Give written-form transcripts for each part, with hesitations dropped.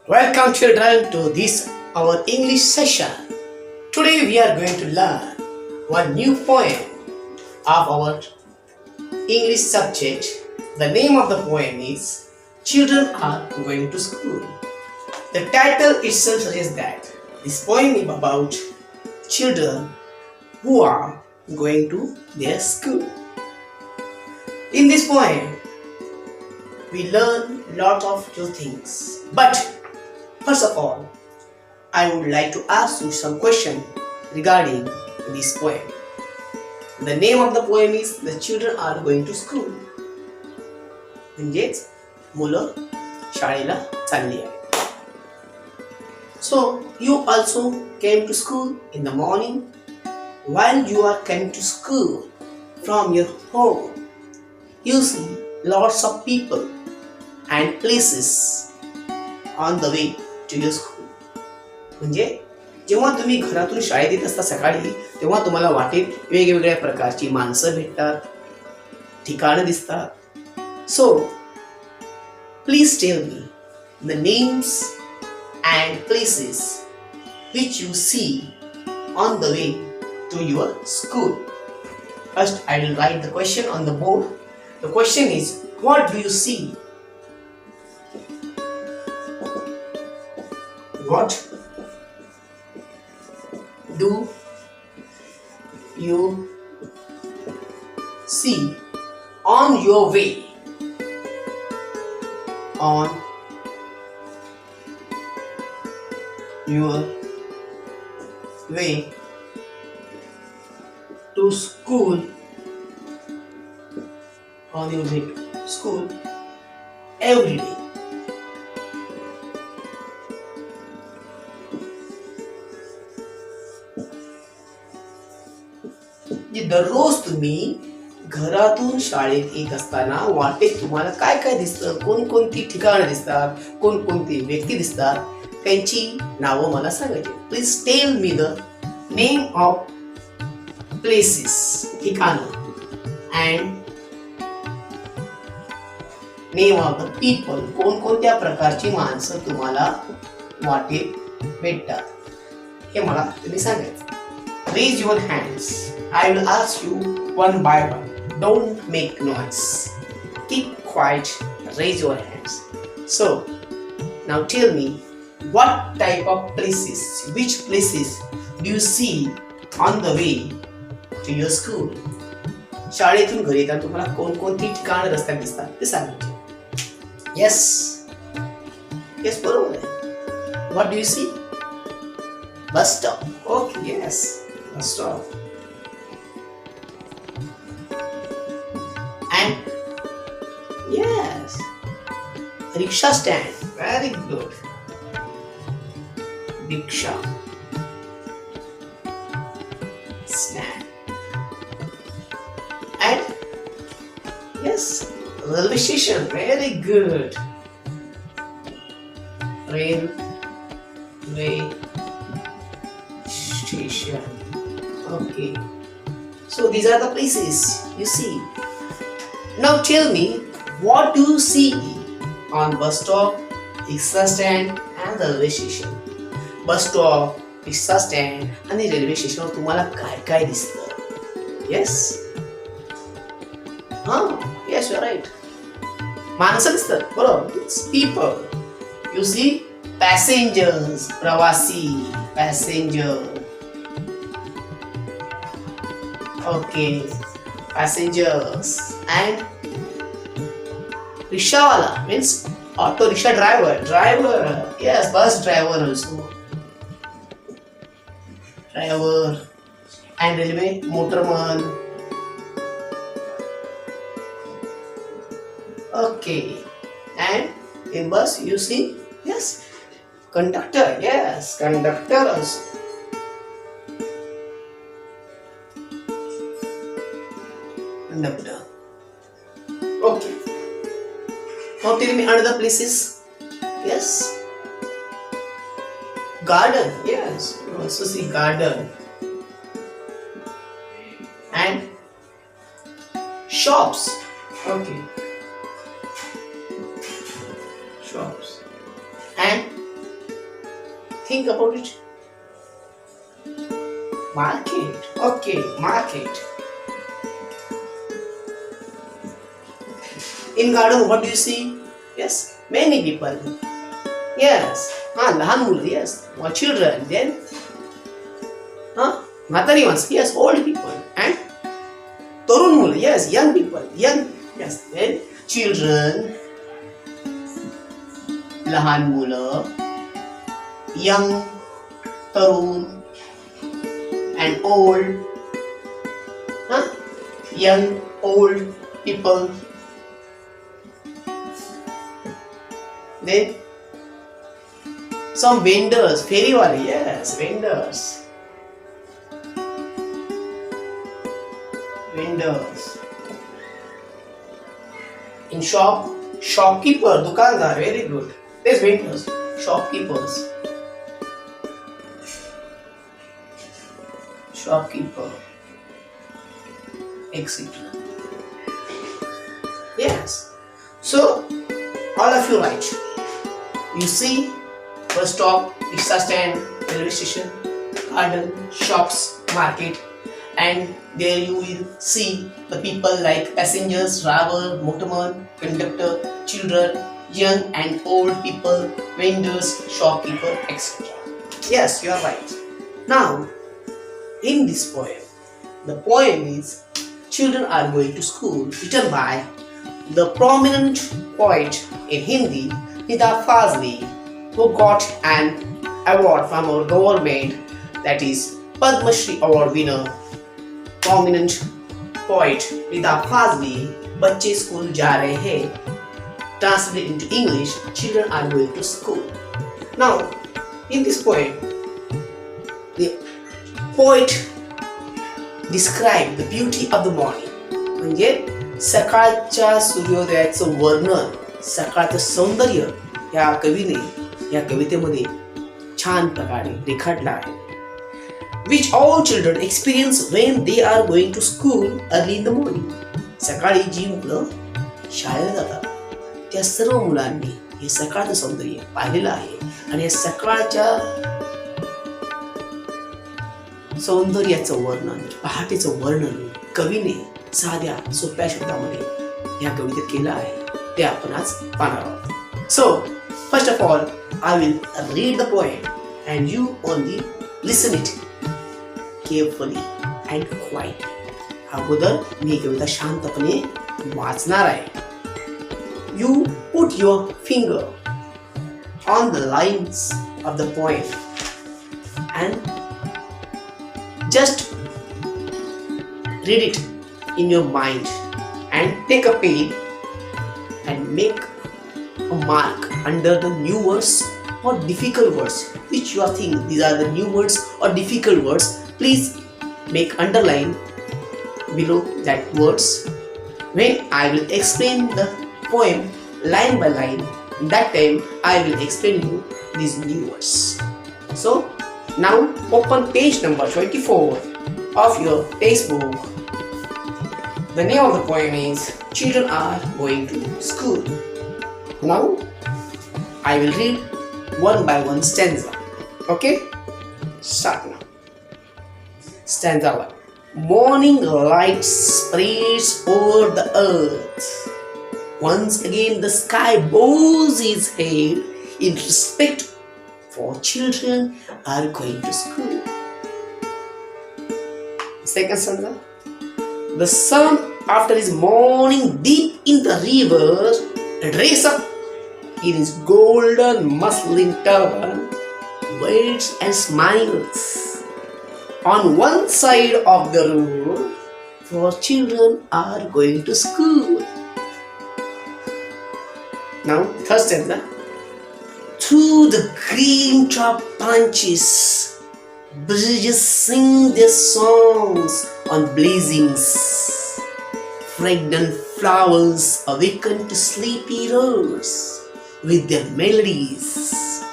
Welcome children to this our English session. Today we are going to learn one new poem of our English subject. The name of the poem is Children Are Going to School. The title itself suggests that this poem is about children who are going to their school. In this poem, we learn lot of new things. But first of all, I would like to ask you some question regarding this poem. The name of the poem is The Children Are Going to School. म्हणजेच मुलं शाळेला चालली आहेत. So you also came to school in the morning. While you are coming to school from your home, you see lots of people and places on the way to your school. म्हणजे जेव्हा तुम्ही घरातून शाळेत येत असता सकाळी, तेव्हा तुम्हाला वाटेत वेगवेगळ्या प्रकारची माणसं भेटतात, ठिकाणं दिसतात. So please tell me the names and places which you see on the way to your school. First, I will write the question on the board. The question is, what do you see? What do you see on your way? On your way to school. On your way to school every day. दररोज तुम्ही घरातून शाळेत येत असताना वाटेत तुम्हाला काय काय दिसतं, कोणकोणती ठिकाणं दिसतात, कोणकोणती व्यक्ती दिसतात, त्यांची नावं मला सांगायची. Please tell me the name of places, ठिकाणं, and name of the people, कोणकोणत्या प्रकारची माणसं तुम्हाला वाटेत भेटतात हे मला तुम्ही सांगायचं. Raise your hands. I will ask you one by one. Don't make noise. Keep quiet. Raise your hands. So, now tell me, what type of places, which places do you see on the way to your school? शाळेतून घरी येताना तुम्हाला कोणकोणती ठिकाणं रस्त्यात दिसतात ते सांगायचे. Yes. Yes, बरोबर आहे. What do you see? Bus stop. Okay, yes. Bus stop. And yes, rickshaw stand. Very good. Rickshaw stand. And yes, railway station. Very good. Railway station. Okay. So these are the places you see. Now tell me, what do you see on bus stop, rickshaw stand and the railway station? Bus stop, rickshaw stand आणि railway station वर तुम्हाला काय काय दिसतं? Yes? Yes, you're right. माणसं दिसतात, बरोबर. It's people. You see passengers, प्रवासी, passenger. Okay, passengers. And rickshawala means auto rickshaw driver. Yes, bus driver also. Driver. And railway motorman. Okay. And in bus you see, yes, conductor. Yes, conductor also. Conductor. Okay. Now tell me another places. Yes. Garden. Yes. You also see garden. And shops. Okay. Shops. And Think about it. Market. Okay, market. In garden, what do you see? Yes, many people. Yes, lahan muलं. Yes, or children. Then, म्हातारी ones. Yes, old people. And torun muलं. Yes, young people. Young. Yes, then children, lahan muलं, young, tarun, and old, young, old people. Then some vendors, ferry wale, yes, vendors. In shop, shopkeeper, dukandar, very good. There's vendors, shopkeepers. Shopkeeper, etc. Yes. So, all of you write. You see, bus stop, rickshaw stand, railway station, garden, shops, market, and there you will see the people like passengers, driver, motorman, conductor, children, young and old people, vendors, shopkeeper, etc. Yes, you are right. Now, in this poem, the poem is Children Are Going to School, written by the prominent poet in Hindi, Nida Fazli, who got an award from our government, that is Padma Shri Award winner, prominent poet Nida Fazli, Bacche School Ja Rahe Hai, translated into English, Children Are Going to School. Now, in this poem, the poet described the beauty of the morning. म्हणजे सकाळच्या सूर्योदयाचं वर्णन, सकाळचं सौंदर्य या कवीने या कवितेमध्ये छान प्रकारे रेखाटलं आहे. Which all children experience when they are going to school early in the morning. सकाळी जी मुलं शाळेला जातात त्या सर्व मुलांनी हे सकाळचं सौंदर्य पाहिलेलं आहे. आणि या सकाळच्या सौंदर्याचं वर्णन, पहाटेचं वर्णन कवीने साध्या सोप्या शब्दामध्ये या कवितेत केलं आहे. ते आपण आज पाहणार आहोत. So, first of all, I will read the poem and you only listen it carefully and quietly. अगोदर मी कविता शांतपणे वाचणार आहे. You put your finger on the lines of the poem and just read it in your mind and take a pen and make a mark under the new words or difficult words which you are thinking these are the new words or difficult words. Please make underline below that words. When I will explain the poem line by line, that time I will explain you these new words. So now open page number 24 of your textbook. The name of the poem is Children Are Going to School. Now I will read one by one stanza. Okay? Start now. Stanza 1. Morning light spreads over the earth. Once again the sky bows its head in respect for children are going to school. Second stanza. The sun after his morning dip in the river raise up in his golden muslin turban, waits and smiles on one side of the road, for children are going to school. Now, third stanza. Through the green top branches, bridges sing their songs on blazings. Fragrant flowers awaken to sleepy rose with their melodies.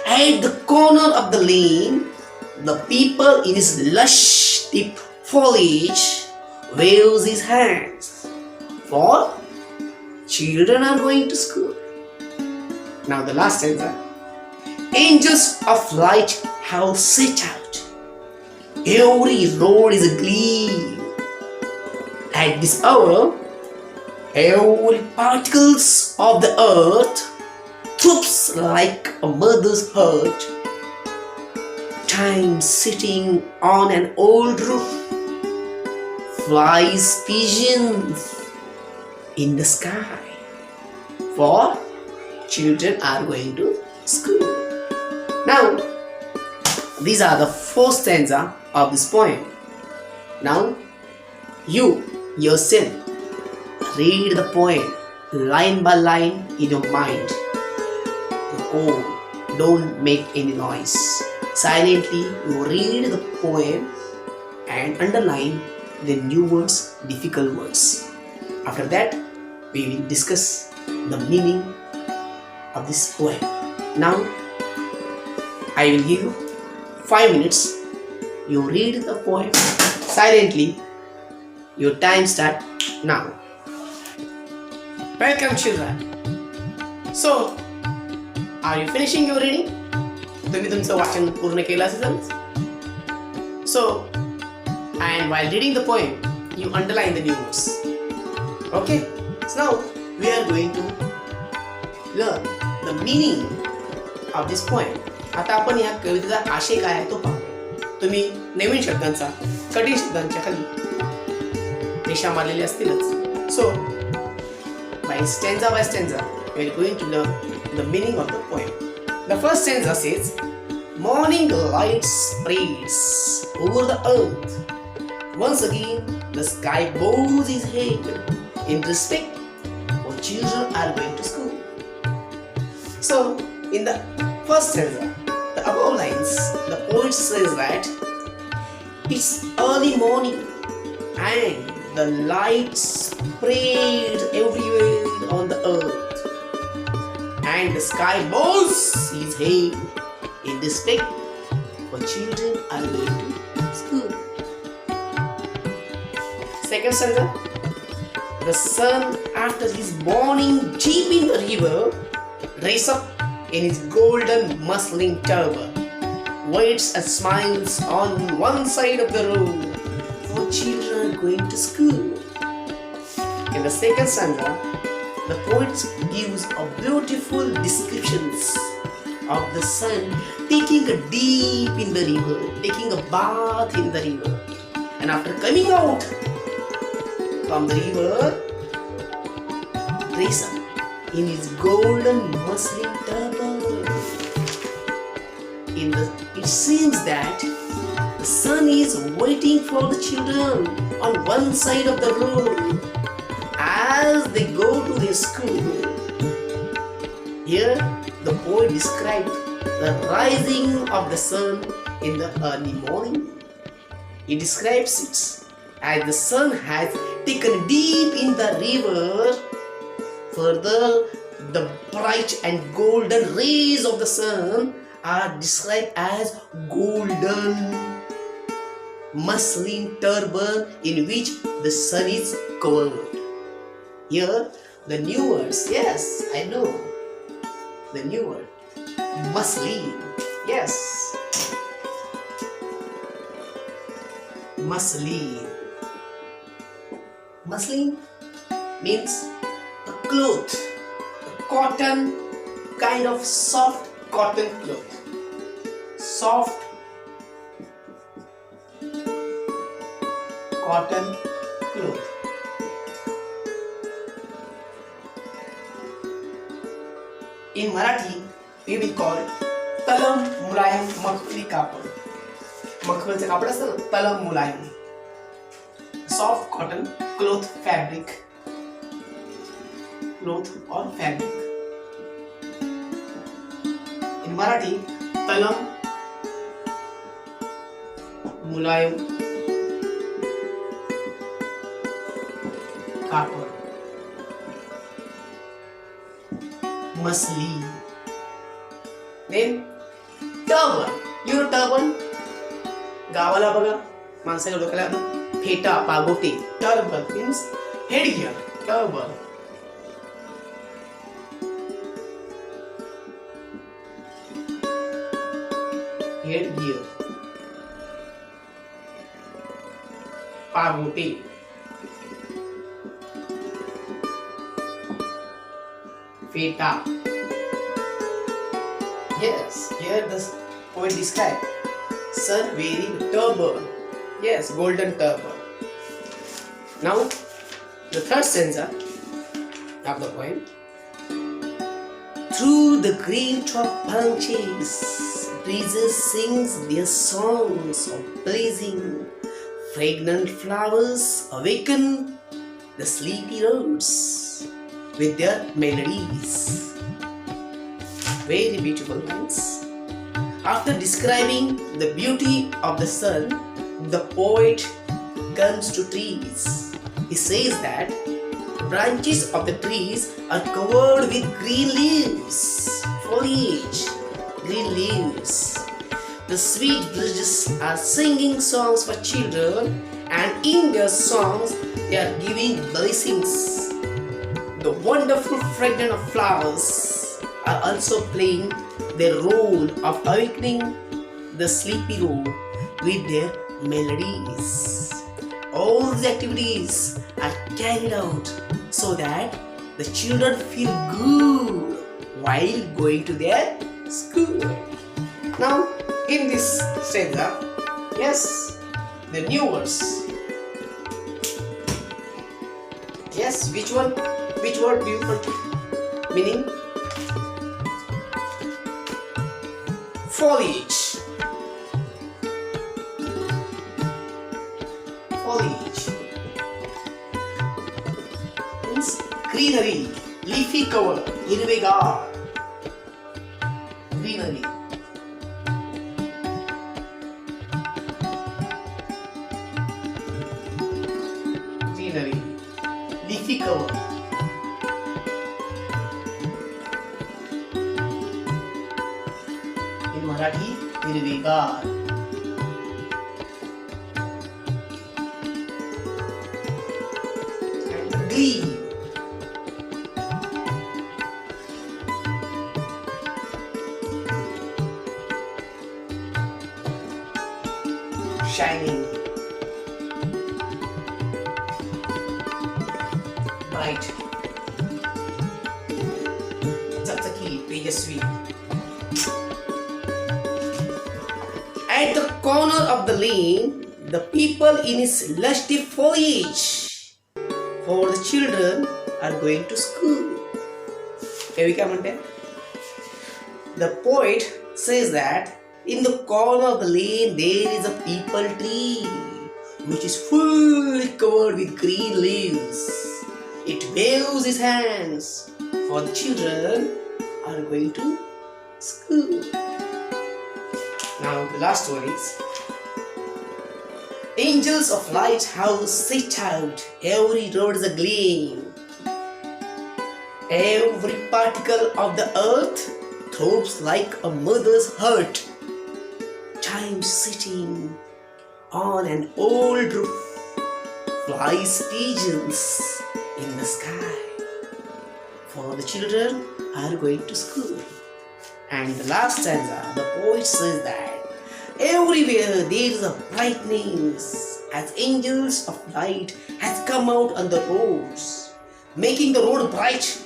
At the corner of the lane, the people in his lush deep foliage waves his hands, for children are going to school. Now the last stanza. Angels of light have set out. Every road is agleam. At this hour, every particles of the earth throbs like a mother's heart. Time sitting on an old roof flies pigeons in the sky, for children are going to school. Now, these are the four stanza of this poem. Now, you yourself read the poem line by line in your mind. Oh, don't make any noise. Silently, you read the poem and underline the new words, difficult words. After that, we will discuss the meaning of this poem. Now, I will give you 5 minutes. You read the poem silently. Your time start now. Welcome, children. So, are you finishing your reading? तुम्ही तुमचं वाचन पूर्ण केलं असेल. So, and while reading the poem, you underline the new words. Okay? So now we are going to learn the meaning of this poem. आता आपण या कवितेचा आशय काय आहे तो पाहू. तुम्ही नवीन शब्दांचा कठीण शब्दांच्या खाली रेषा मारलेल्या असतीलच. So, by stanza, we are going to learn the meaning of the poem. The first stanza says, morning light spreads over the earth. Once again, the sky bows its head in respect for children are going to school. So, in the first stanza, the above lines, the poet says that it's early morning and the light spreads everywhere on the earth. And the sky bows its head in respect for children are going to school. Second stanza, the sun after his morning dip in the river raise up in his golden muslin turban, waits and smiles on one side of the road, for children are going to school. In the second stanza, the poet gives a beautiful descriptions of the sun taking a dip in the river, taking a bath in the river, and after coming out from the river, dress up in his golden muslin turban. It seems that the sun is waiting for the children on one side of the road as they go to their school. Here, the poet described the rising of the sun in the early morning. He describes it as the sun has taken deep in the river. Further, the bright and golden rays of the sun are described as golden muslin turban in which the sun is covered. Here, the new words, yes, I know, the new word, muslin, yes, muslin. Muslin means a cloth, a cotton, kind of soft cotton cloth. Soft cotton cloth. In Marathi, we will call it तलम मुलायम मखमली कापड. मखमलचं कापड असतं ना, तलम मुलायम. Soft cotton cloth fabric. Cloth or fabric. In Marathi, तलम मुलायम कापड. Muslin. Then turban. You know turban? गावाला बघा माणसाच्या डोक्याला फेटा पागोटे. Turban means headgear. Turban. headgear. Pagote. Feta. Yes, here the poet described son wearing turban. Yes, golden turban. Now, the third stanza of the poem. Through the green top branches, breezes sings their songs of blazing. Fragrant flowers awaken the sleepy roads with their melodies. Very beautiful lines. After describing the beauty of the sun, the poet comes to trees. He says that the branches of the trees are covered with green leaves, foliage, green leaves. The sweet breezes are singing songs for children, and in their songs they are giving blessings. The wonderful fragrance of flowers are also playing their role of awakening the sleepy road with their melodies. All the activities are carried out so that the children feel good while going to their school. Now, in this stanza, yes, the new words. Yes, which one? Which word do you put? Meaning? Foliage. Foliage means greenery, leafy cover, irregular. Greenery. Greenery, leafy cover. In Marathi, irregular. Gleam. Shining. Bright. Chatsaki, Tejasvi. At the corner of the lane, the people in its lusty foliage. For the children are going to school. The poet says that in the corner of the lane there is a peepal tree which is fully covered with green leaves. It waves its hands, for the children are going to school. Now the last one is, angels of light have set out, every road is agleam. Every particle of the earth throbs like a mother's heart. Time sitting on an old roof, flies pigeons in the sky. For the children are going to school. And the last stanza, the poet says that everywhere there is a brightness as angels of light has come out on the roads, making the road bright,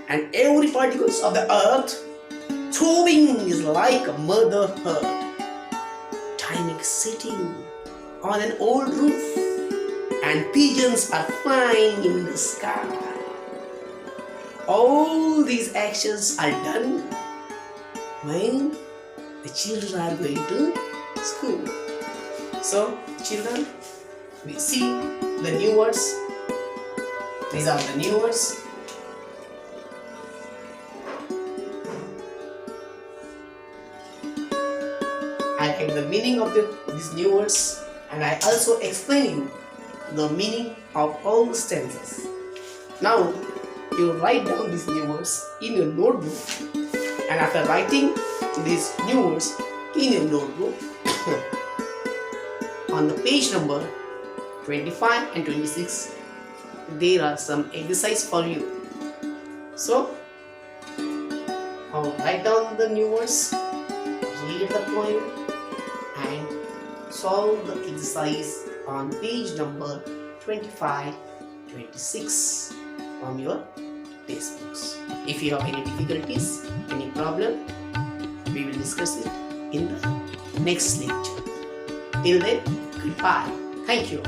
and every particle of the earth throbbing is like a mother heart. Time is sitting on an old roof, and pigeons are flying in the sky. All these actions are done when the children are going to school. So, children, we see the new words. These are the new words. I like the meaning of these new words, and I also explain you the meaning of all the stanzas. Now, you write down these new words in your notebook, and after writing these new words in your notebook, on the page number 25 and 26, there are some exercise for you. So, I'll write down the new words, read the poem, solve the exercise on page number 25-26 from your textbooks. If you have any difficulties, any problem, we will discuss it in the next lecture. Till then, goodbye. Thank you.